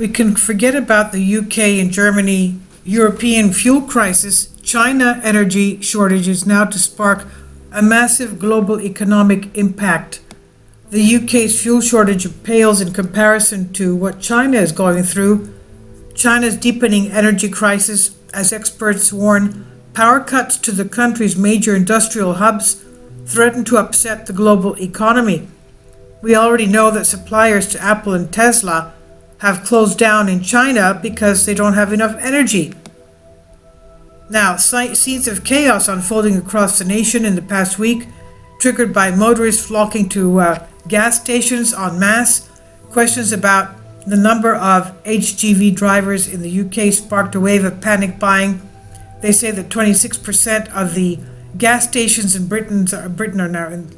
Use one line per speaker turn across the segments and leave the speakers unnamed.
We can forget about the UK and Germany European fuel crisis. China energy shortages now to spark a massive global economic impact. The UK's fuel shortage pales in comparison to what China is going through. China's deepening energy crisis, as experts warn, power cuts to the country's major industrial hubs threaten to upset the global economy. We already know that suppliers to Apple and Tesla have closed down in China because they don't have enough energy. Now, scenes of chaos unfolding across the nation in the past week, triggered by motorists flocking to gas stations en masse. Questions about the number of HGV drivers in the UK sparked a wave of panic buying. They say that 26% of the gas stations in Britain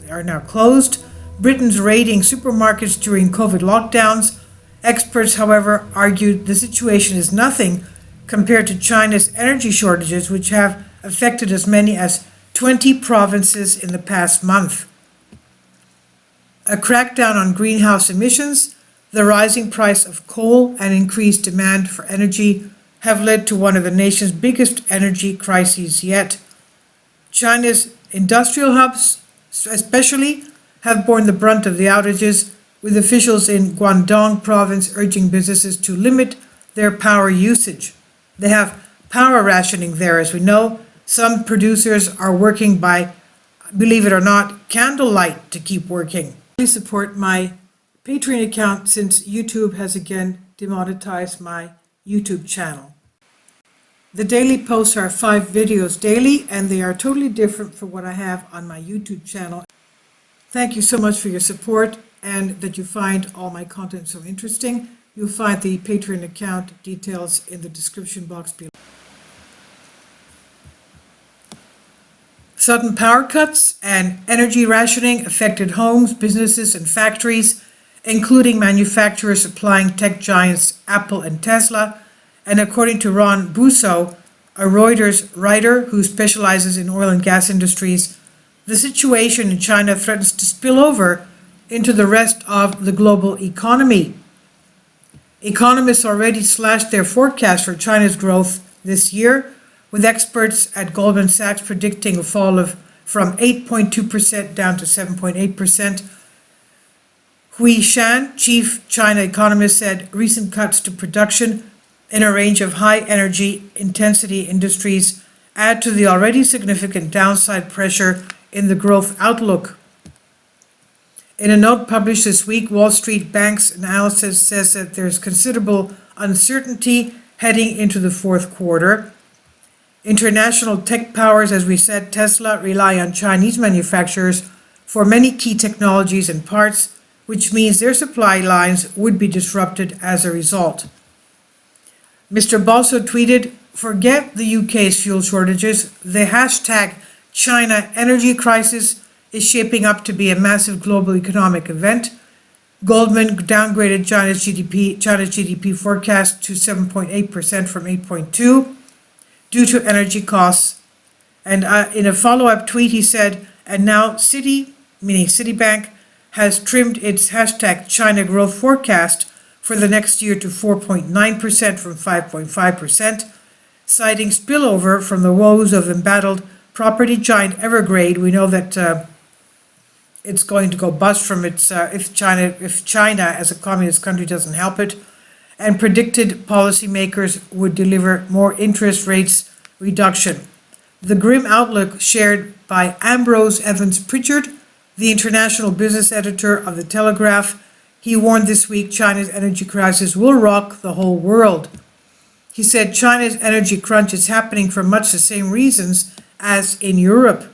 are now closed. Britain's raiding supermarkets during COVID lockdowns. Experts, however, argued the situation is nothing compared to China's energy shortages, which have affected as many as 20 provinces in the past month. A crackdown on greenhouse emissions, the rising price of coal, and increased demand for energy have led to one of the nation's biggest energy crises yet. China's industrial hubs, especially, have borne the brunt of the outages, with officials in Guangdong province urging businesses to limit their power usage. They have power rationing there, as we know. Some producers are working by, believe it or not, candlelight to keep working. Please support my Patreon account since YouTube has again demonetized my YouTube channel. The daily posts are 5 videos daily, and they are totally different from what I have on my YouTube channel. Thank you so much for your support and that you find all my content so interesting. You'll find the Patreon account details in the description box below. Sudden power cuts and energy rationing affected homes, businesses, and factories, including manufacturers supplying tech giants Apple and Tesla. And according to Ron Busso, a Reuters writer who specializes in oil and gas industries, the situation in China threatens to spill over into the rest of the global economy. Economists already slashed their forecast for China's growth this year, with experts at Goldman Sachs predicting a fall from 8.2% down to 7.8%. Hui Shan, chief China economist, said recent cuts to production in a range of high energy intensity industries add to the already significant downside pressure in the growth outlook. In a note published this week, Wall Street Bank's analysis says that there's considerable uncertainty heading into the fourth quarter. International tech powers, as we said, Tesla, rely on Chinese manufacturers for many key technologies and parts, which means their supply lines would be disrupted as a result. Mr. Balso tweeted, "Forget the UK's fuel shortages. The hashtag China energy crisis is shaping up to be a massive global economic event." Goldman downgraded China's GDP forecast to 7.8% from 8.2% due to energy costs. And in a follow-up tweet, he said, "And now Citi, meaning Citibank, has trimmed its hashtag China growth forecast for the next year to 4.9% from 5.5%, citing spillover from the woes of embattled property giant Evergrande." We know that it's going to go bust from its if China as a communist country doesn't help it, and predicted policymakers would deliver more interest rates reduction. The grim outlook shared by Ambrose Evans Pritchard, the international business editor of The Telegraph. He warned this week China's energy crisis will rock the whole world. He said China's energy crunch is happening for much the same reasons as in Europe.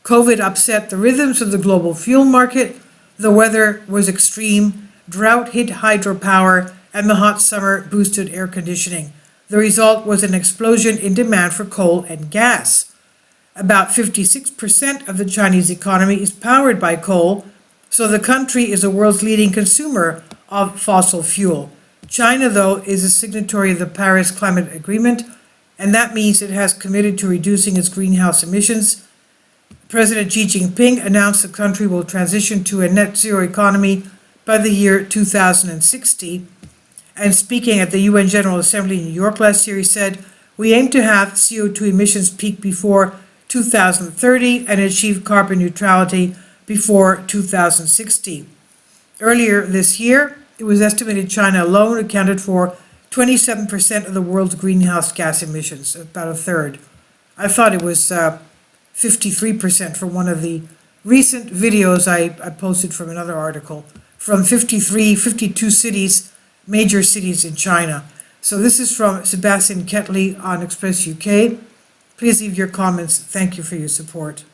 COVID upset the rhythms of the global fuel market, the weather was extreme, drought hit hydropower, and the hot summer boosted air conditioning. The result was an explosion in demand for coal and gas. About 56% of the Chinese economy is powered by coal, so the country is the world's leading consumer of fossil fuel. China, though, is a signatory of the Paris Climate Agreement, and that means it has committed to reducing its greenhouse emissions. President Xi Jinping announced the country will transition to a net zero economy by the year 2060. And speaking at the UN General Assembly in New York last year, he said, "We aim to have CO2 emissions peak before 2030 and achieve carbon neutrality before 2060. Earlier this year, it was estimated China alone accounted for 27% of the world's greenhouse gas emissions, about a third. I thought it was 53% for one of the recent videos I posted from another article, from 52 cities, major cities in China. So this is from Sebastian Ketley on Express UK. Please leave your comments. Thank you for your support.